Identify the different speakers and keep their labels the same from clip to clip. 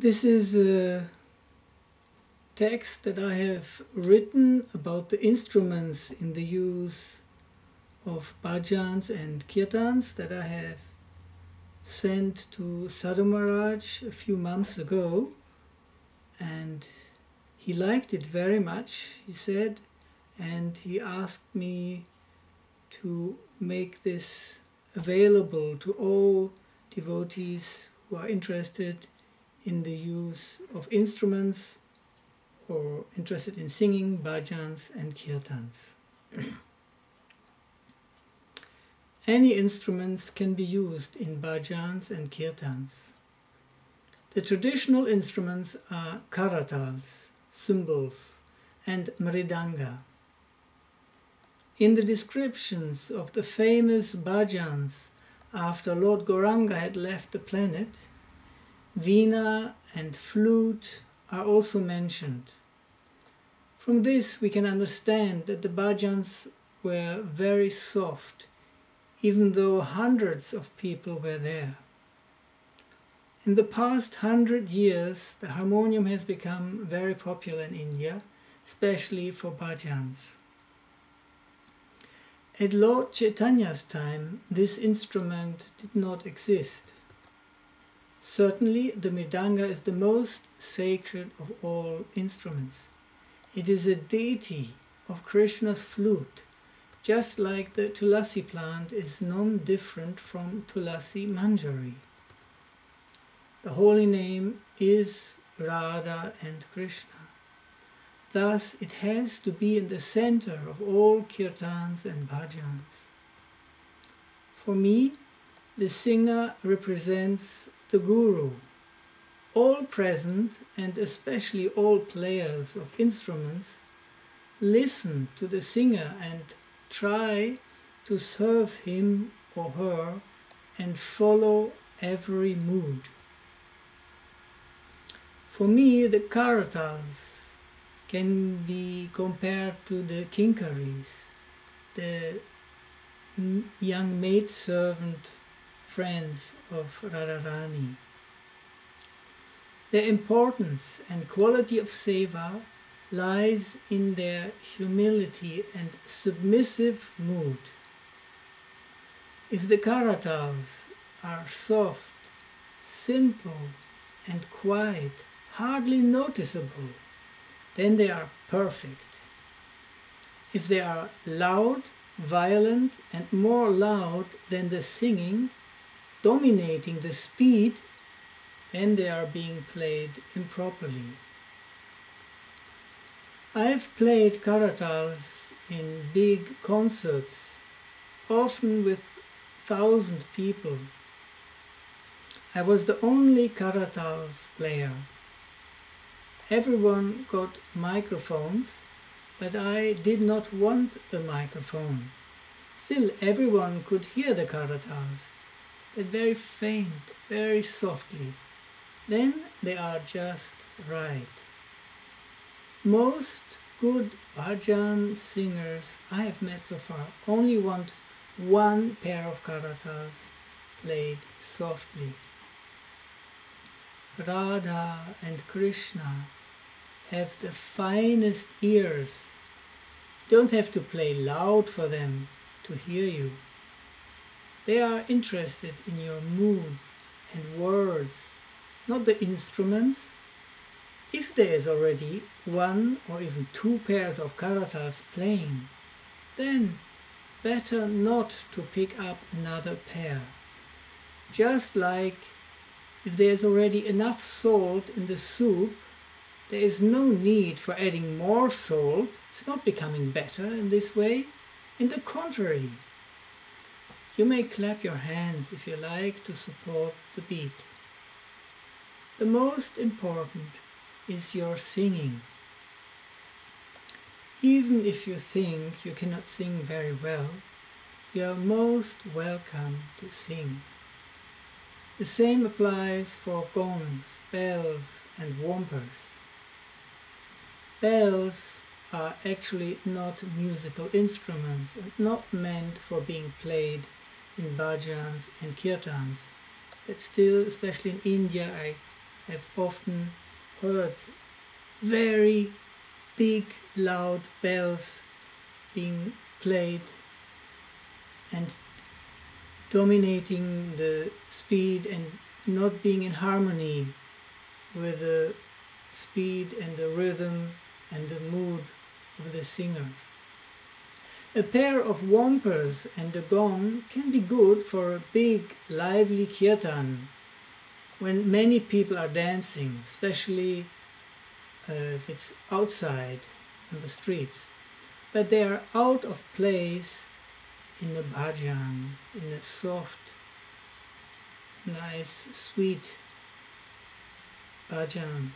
Speaker 1: This is a text that I have written about the instruments in the use of Bhajans and Kirtans that I have sent to Sadhu Maharaj a few months ago, and he liked it very much, he said, and he asked me to make this available to all devotees who are interested in the use of instruments or interested in singing bhajans and kirtans. Any instruments can be used in bhajans and kirtans. The traditional instruments are Karatalas, cymbals, and Mridanga. In the descriptions of the famous bhajans after Lord Gauranga had left the planet, veena and flute are also mentioned. From this we can understand that the bhajans were very soft, even though hundreds of people were there. In the past 100 years, the harmonium has become very popular in India, especially for bhajans. At Lord Chaitanya's time, this instrument did not exist. Certainly, the Mridanga is the most sacred of all instruments. It is a deity of Krishna's flute, just like the tulasi plant is non-different from tulasi manjari. The holy name is Radha and Krishna. Thus, it has to be in the center of all kirtans and bhajans. For me, the singer represents the Guru. All present, and especially all players of instruments, listen to the singer and try to serve him or her and follow every mood. For me, the Karatalas can be compared to the kinkaris, the young maidservant friends of Radharani. Their importance and quality of seva lies in their humility and submissive mood. If the Karatalas are soft, simple and quiet, hardly noticeable, then they are perfect. If they are loud, violent and more loud than the singing, dominating the speed, then they are being played improperly. I have played Karatalas in big concerts, often with 1,000 people. I was the only Karatalas player. Everyone got microphones, but I did not want a microphone. Still, everyone could hear the Karatalas, but very faint, very softly. Then they are just right. Most good bhajan singers I have met so far only want one pair of Karatalas played softly. Radha and Krishna have the finest ears. Don't have to play loud for them to hear you. They are interested in your mood and words, not the instruments. If there is already one or even two pairs of Karatalas playing, then better not to pick up another pair. Just like if there is already enough salt in the soup, there is no need for adding more salt. It's not becoming better in this way. In the contrary, you may clap your hands if you like to support the beat. The most important is your singing. Even if you think you cannot sing very well, you are most welcome to sing. The same applies for gongs, bells and whompers. Bells are actually not musical instruments and not meant for being played in bhajans and kirtans, but still, especially in India, I have often heard very big, loud bells being played and dominating the speed and not being in harmony with the speed and the rhythm and the mood of the singer. A pair of whompers and a gong can be good for a big, lively kirtan when many people are dancing, especially if it's outside on the streets. But they are out of place in a bhajan, in a soft, nice, sweet bhajan.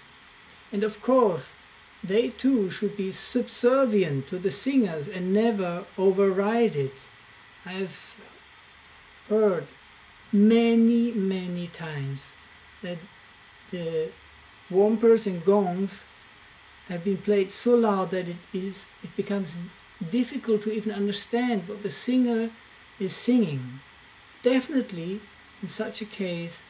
Speaker 1: And of course, they too should be subservient to the singers and never override it. I've heard many times that the whompers and gongs have been played so loud that it becomes difficult to even understand what the singer is singing. Definitely, in such a case,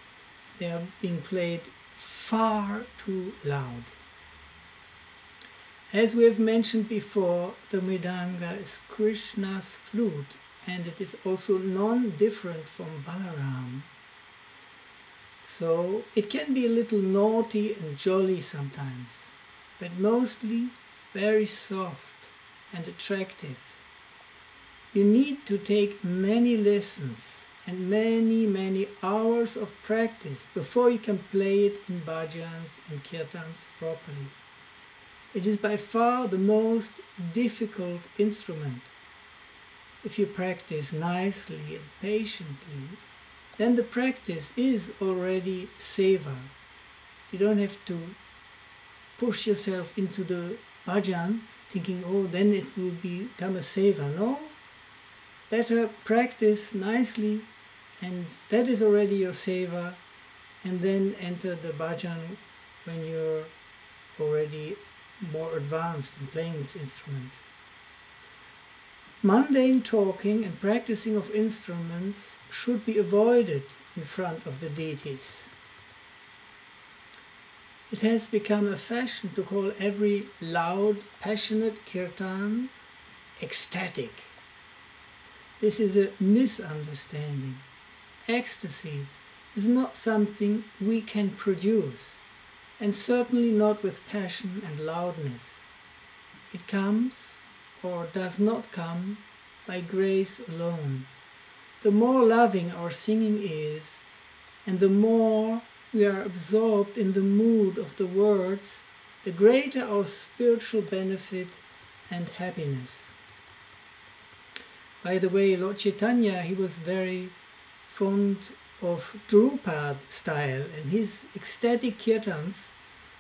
Speaker 1: they are being played far too loud. As we have mentioned before, the Mridanga is Krishna's flute, and it is also non-different from Balaram. So it can be a little naughty and jolly sometimes, but mostly very soft and attractive. You need to take many lessons and many hours of practice before you can play it in bhajans and kirtans properly. It is by far the most difficult instrument. If you practice nicely and patiently, then the practice is already seva. You don't have to push yourself into the bhajan thinking, oh, then it will become a seva. No, better practice nicely, and that is already your seva, and then enter the bhajan when you're already more advanced in playing this instrument. Mundane talking and practicing of instruments should be avoided in front of the deities. It has become a fashion to call every loud, passionate kirtans ecstatic. This is a misunderstanding. Ecstasy is not something we can produce, and certainly not with passion and loudness. It comes or does not come by grace alone. The more loving our singing is, and the more we are absorbed in the mood of the words, the greater our spiritual benefit and happiness. By the way, Lord Chaitanya, he was very fond of Drupad style, and his ecstatic kirtans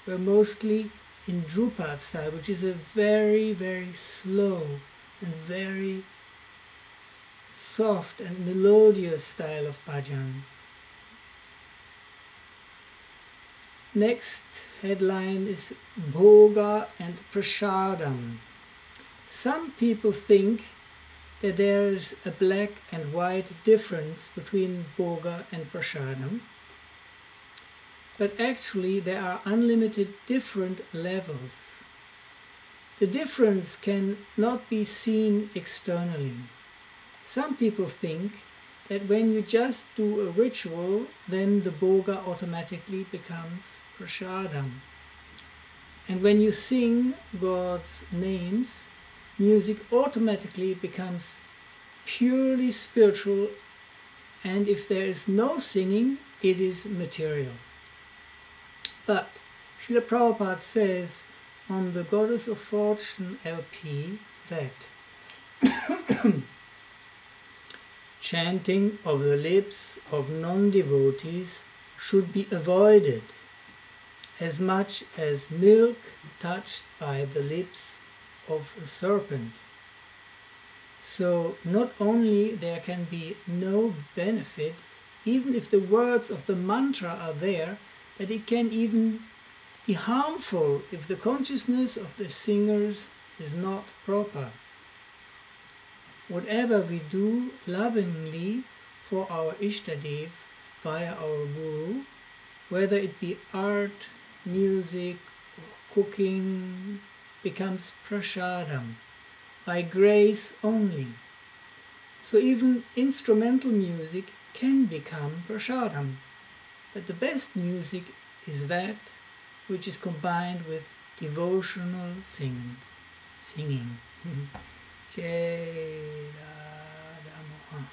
Speaker 1: were mostly in Drupad style, which is a very slow and very soft and melodious style of bhajan. Next headline is Bhoga and Prasadam. Some people think that there is a black and white difference between Bhoga and Prasadam, but actually there are unlimited different levels. The difference can not be seen externally. Some people think that when you just do a ritual, then the Bhoga automatically becomes prasadam. And when you sing God's names, music automatically becomes purely spiritual, and if there is no singing, it is material. But Srila Prabhupada says on the Goddess of Fortune LP that chanting of the lips of non-devotees should be avoided as much as milk touched by the lips of a serpent. So not only there can be no benefit, even if the words of the mantra are there, but it can even be harmful if the consciousness of the singers is not proper. Whatever we do lovingly for our Ishtadev via our Guru whether it be art, music, or cooking, becomes prasadam, by grace only. So even instrumental music can become prasadam, but the best music is that which is combined with devotional singing. Jai Radha Mohan.